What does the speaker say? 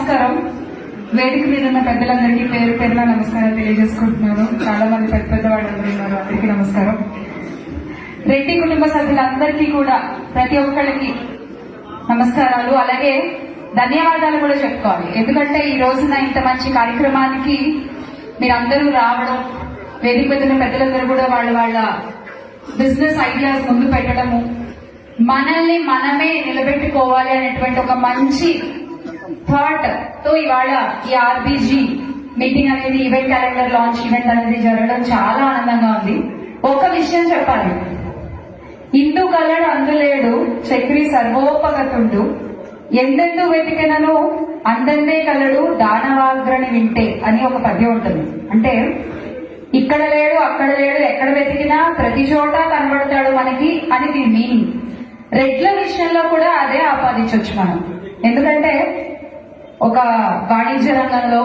నమస్కారం. వేదిక మీద ఉన్న పెద్దలందరికీ పేరు పేరున నమస్కారం తెలియజేసుకుంటున్నాను. చాలా మంది పెద్ద పెద్ద వాళ్ళు ఉన్నారు, అందరికీ నమస్కారం. రెడ్డి కుటుంబ సభ్యులందరికీ కూడా ప్రతి ఒక్కళ్ళకి నమస్కారాలు, అలాగే ధన్యవాదాలు కూడా చెప్పుకోవాలి. ఎందుకంటే ఈ రోజున ఇంత మంచి కార్యక్రమానికి మీరందరూ రావడం, వేదిక మీద ఉన్న పెద్దలందరూ కూడా వాళ్ళ బిజినెస్ ఐడియాస్ ముందు పెట్టడము, మనల్ని మనమే నిలబెట్టుకోవాలి అనేటువంటి ఒక మంచి థాట్ తో ఇవాళ ఈ ఆర్బీజీ మీటింగ్ అనేది, ఈవెంట్ క్యాలెండర్ లాంచ్ ఈవెంట్ అనేది జరగడం చాలా ఆనందంగా ఉంది. ఒక విషయం చెప్పాలి, ఇందు కలడు అందులేడు చక్రి సర్వోపగతుండు, ఎందెందు వెతికెనను అందందే కలడు దానవాగ్రని వింటే అని ఒక పద్యం ఉంటుంది. అంటే ఇక్కడ లేడు, అక్కడ లేడు, ఎక్కడ వెతికినా ప్రతి చోట కనబడతాడు మనకి అని దీని మీనింగ్. రెడ్ల విషయంలో కూడా అదే ఆపాదించవచ్చు మనం. ఎందుకంటే ఒక వాణిజ్య రంగంలో